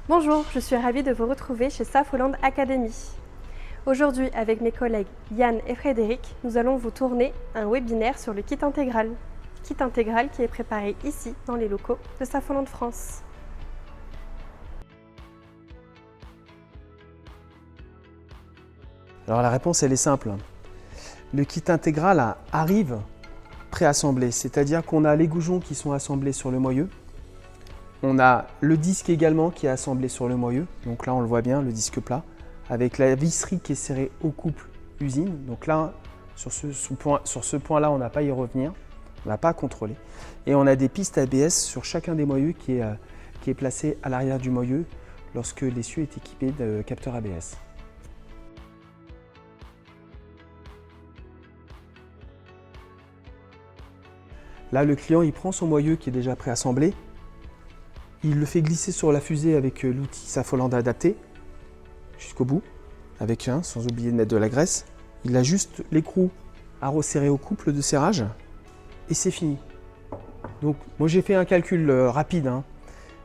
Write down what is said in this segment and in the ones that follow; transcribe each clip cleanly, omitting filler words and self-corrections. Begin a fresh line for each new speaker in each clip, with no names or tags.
Bonjour, je suis ravie de vous retrouver chez Safoland Academy. Aujourd'hui, avec mes collègues Yann et Frédéric, nous allons vous tourner un webinaire sur le kit intégral. Kit intégral qui est préparé ici, dans les locaux de Safoland France.
Alors la réponse elle est simple. Le kit intégral arrive préassemblé, c'est-à-dire qu'on a les goujons qui sont assemblés sur le moyeu. On a le disque également qui est assemblé sur le moyeu, donc là on le voit bien, le disque plat, avec la visserie qui est serrée au couple usine. Donc là, sur ce point-là, on n'a pas à y revenir, on n'a pas à contrôler. Et on a des pistes ABS sur chacun des moyeux qui est placé à l'arrière du moyeu lorsque l'essieu est équipé de capteur ABS. Là, le client il prend son moyeu qui est déjà préassemblé, il le fait glisser sur la fusée avec l'outil Safoland adapté jusqu'au bout, sans oublier de mettre de la graisse. Il ajuste l'écrou à resserrer au couple de serrage et c'est fini. Donc moi j'ai fait un calcul rapide,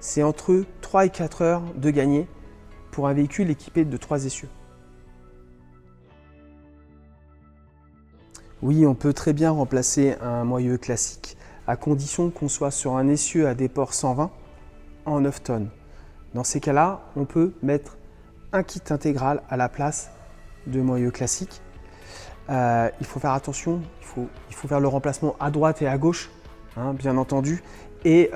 c'est entre 3 et 4 heures de gagné pour un véhicule équipé de 3 essieux. Oui, on peut très bien remplacer un moyeu classique à condition qu'on soit sur un essieu à déport 120 en 9 tonnes. Dans ces cas-là, on peut mettre un kit intégral à la place de moyeu classique. Il faut faire attention, il faut faire le remplacement à droite et à gauche, bien entendu. Et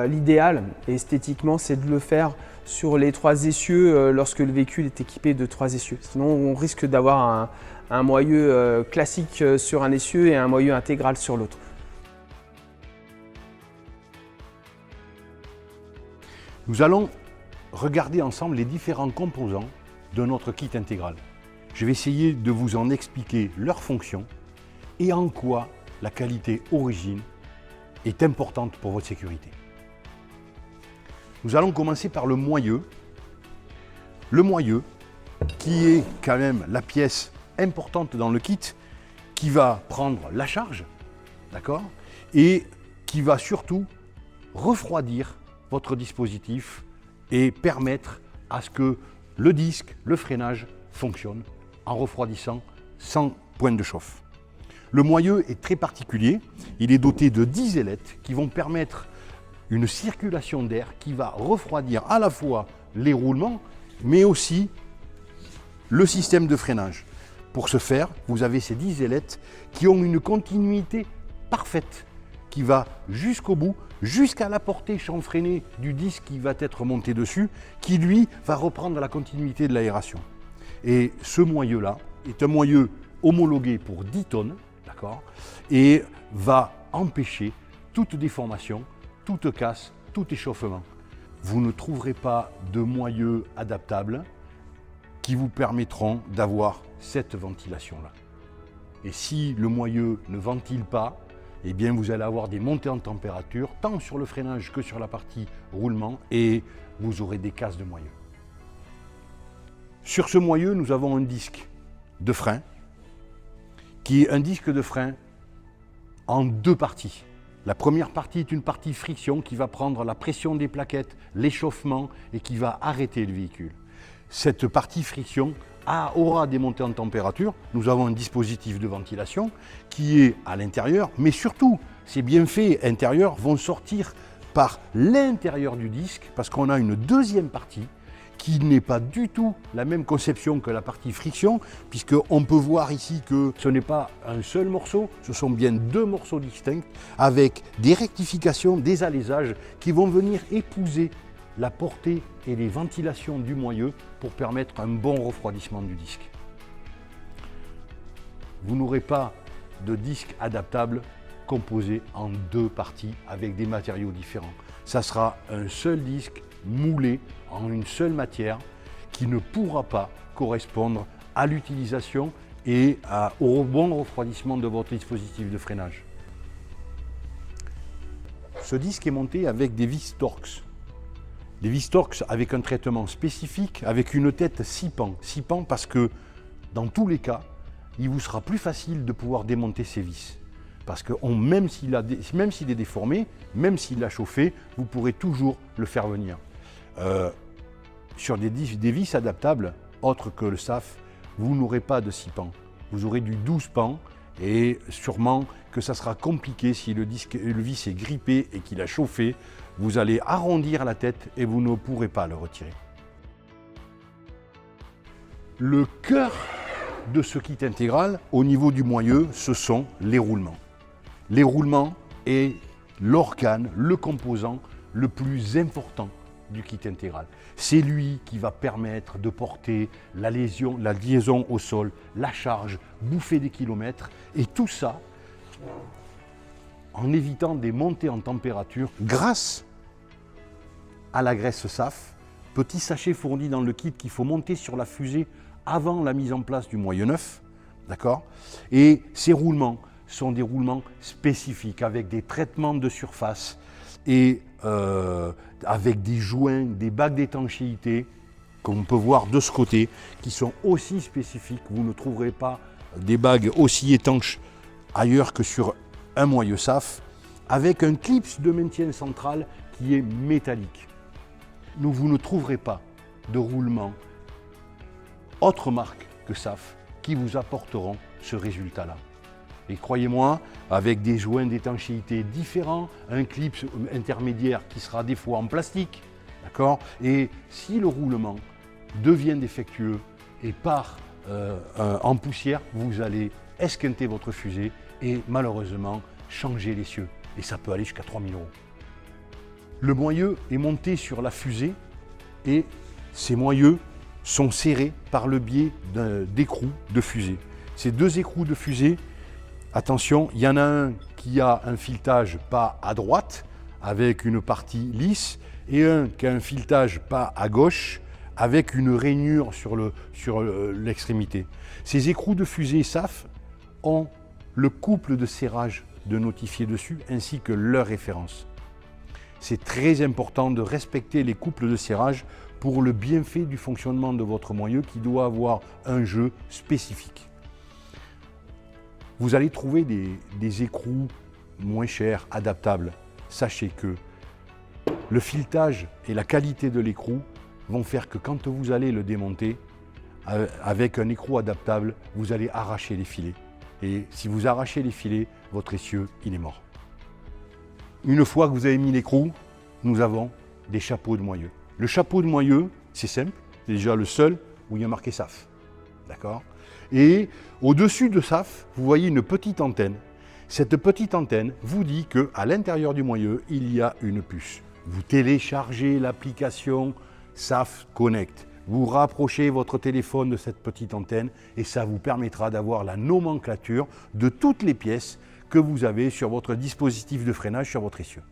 l'idéal, esthétiquement, c'est de le faire sur les 3 essieux lorsque le véhicule est équipé de 3 essieux. Sinon, on risque d'avoir un moyeu classique sur un essieu et un moyeu intégral sur l'autre.
Nous allons regarder ensemble les différents composants de notre kit intégral. Je vais essayer de vous en expliquer leurs fonctions et en quoi la qualité origine est importante pour votre sécurité. Nous allons commencer par le moyeu. Le moyeu, qui est quand même la pièce importante dans le kit, qui va prendre la charge, d'accord, et qui va surtout refroidir votre dispositif et permettre à ce que le disque, le freinage fonctionne en refroidissant sans pointe de chauffe. Le moyeu est très particulier, il est doté de 10 ailettes qui vont permettre une circulation d'air qui va refroidir à la fois les roulements mais aussi le système de freinage. Pour ce faire, vous avez ces 10 ailettes qui ont une continuité parfaite qui va jusqu'au bout, jusqu'à la portée chanfreinée du disque qui va être monté dessus, qui lui va reprendre la continuité de l'aération. Et ce moyeu-là est un moyeu homologué pour 10 tonnes, d'accord, et va empêcher toute déformation, toute casse, tout échauffement. Vous ne trouverez pas de moyeux adaptables qui vous permettront d'avoir cette ventilation-là. Et si le moyeu ne ventile pas, eh bien vous allez avoir des montées en température, tant sur le freinage que sur la partie roulement, et vous aurez des casses de moyeu. Sur ce moyeu, nous avons un disque de frein, qui est un disque de frein en 2 parties. La première partie est une partie friction qui va prendre la pression des plaquettes, l'échauffement et qui va arrêter le véhicule. Cette partie friction aura des montées en température. Nous avons un dispositif de ventilation qui est à l'intérieur, mais surtout, ces bienfaits intérieurs vont sortir par l'intérieur du disque parce qu'on a une deuxième partie qui n'est pas du tout la même conception que la partie friction, puisqu'on peut voir ici que ce n'est pas un seul morceau, ce sont bien 2 morceaux distincts avec des rectifications, des allésages qui vont venir épouser la portée et les ventilations du moyeu pour permettre un bon refroidissement du disque. Vous n'aurez pas de disque adaptable composé en 2 parties avec des matériaux différents. Ça sera un seul disque moulé en une seule matière qui ne pourra pas correspondre à l'utilisation et au bon refroidissement de votre dispositif de freinage. Ce disque est monté avec des vis Torx. Des vis Torx avec un traitement spécifique, avec une tête 6 pans. 6 pans parce que dans tous les cas, il vous sera plus facile de pouvoir démonter ces vis. Parce que même s'il est déformé, même s'il a chauffé, vous pourrez toujours le faire venir. sur des vis adaptables, autres que le SAF, vous n'aurez pas de 6 pans. Vous aurez du 12 pans et sûrement que ça sera compliqué si le vis est grippé et qu'il a chauffé. Vous allez arrondir la tête et vous ne pourrez pas le retirer. Le cœur de ce kit intégral, au niveau du moyeu, ce sont les roulements. Les roulements est l'organe, le composant le plus important du kit intégral. C'est lui qui va permettre de porter la liaison au sol, la charge, bouffer des kilomètres, et tout ça en évitant des montées en température grâce à la graisse SAF, petit sachet fourni dans le kit qu'il faut monter sur la fusée avant la mise en place du moyeu neuf, d'accord? Et ces roulements sont des roulements spécifiques avec des traitements de surface et avec des joints, des bagues d'étanchéité, comme on peut voir de ce côté, qui sont aussi spécifiques. Vous ne trouverez pas des bagues aussi étanches ailleurs que sur un moyeu SAF, avec un clips de maintien central qui est métallique. Vous ne trouverez pas de roulement autre marque que SAF qui vous apporteront ce résultat-là. Et croyez-moi, avec des joints d'étanchéité différents, un clip intermédiaire qui sera des fois en plastique, d'accord? Et si le roulement devient défectueux et part en poussière, vous allez esquinter votre fusée et malheureusement changer l'essieu. Et ça peut aller jusqu'à 3 000 €. Le moyeu est monté sur la fusée et ces moyeux sont serrés par le biais d'écrous de fusée. Ces deux écrous de fusée, attention, il y en a un qui a un filetage pas à droite avec une partie lisse et un qui a un filetage pas à gauche avec une rainure sur l'extrémité. Ces écrous de fusée SAF ont le couple de serrage de notifié dessus ainsi que leur référence. C'est très important de respecter les couples de serrage pour le bienfait du fonctionnement de votre moyeu qui doit avoir un jeu spécifique. Vous allez trouver des écrous moins chers, adaptables. Sachez que le filetage et la qualité de l'écrou vont faire que quand vous allez le démonter, avec un écrou adaptable, vous allez arracher les filets. Et si vous arrachez les filets, votre essieu, il est mort. Une fois que vous avez mis l'écrou, nous avons des chapeaux de moyeu. Le chapeau de moyeu, c'est simple, c'est déjà le seul où il y a marqué SAF. D'accord? Et au-dessus de SAF, vous voyez une petite antenne. Cette petite antenne vous dit qu'à l'intérieur du moyeu, il y a une puce. Vous téléchargez l'application SAF Connect. Vous rapprochez votre téléphone de cette petite antenne et ça vous permettra d'avoir la nomenclature de toutes les pièces que vous avez sur votre dispositif de freinage sur votre essieu.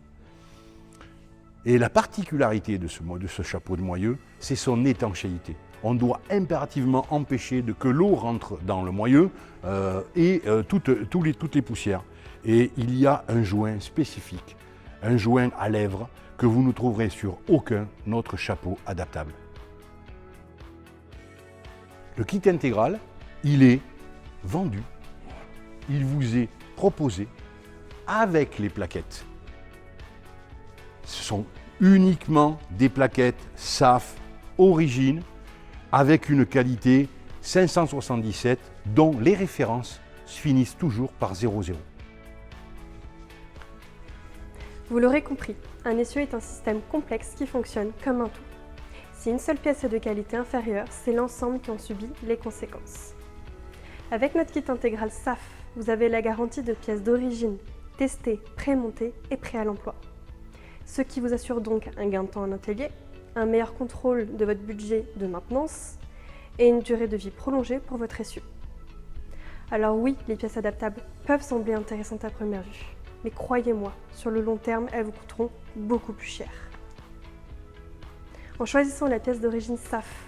Et la particularité de ce chapeau de moyeu, c'est son étanchéité. On doit impérativement empêcher que l'eau rentre dans le moyeu et toutes les poussières. Et il y a un joint spécifique, un joint à lèvres que vous ne trouverez sur aucun autre chapeau adaptable. Le kit intégral, il est vendu, il vous est proposé avec les plaquettes. Ce sont uniquement des plaquettes SAF Origine avec une qualité 577 dont les références finissent toujours par 00.
Vous l'aurez compris, un essieu est un système complexe qui fonctionne comme un tout. Si une seule pièce est de qualité inférieure, c'est l'ensemble qui en subit les conséquences. Avec notre kit intégral SAF, vous avez la garantie de pièces d'origine, testées, pré-montées et prêtes à l'emploi. Ce qui vous assure donc un gain de temps en atelier, un meilleur contrôle de votre budget de maintenance et une durée de vie prolongée pour votre essieu. Alors oui, les pièces adaptables peuvent sembler intéressantes à première vue, mais croyez-moi, sur le long terme, elles vous coûteront beaucoup plus cher. En choisissant la pièce d'origine SAF,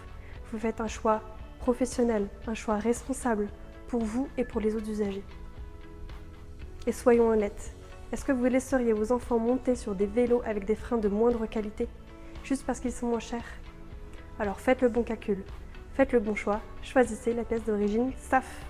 vous faites un choix professionnel, un choix responsable pour vous et pour les autres usagers. Et soyons honnêtes, est-ce que vous laisseriez vos enfants monter sur des vélos avec des freins de moindre qualité, juste parce qu'ils sont moins chers? Alors faites le bon calcul, faites le bon choix, choisissez la pièce d'origine SAF.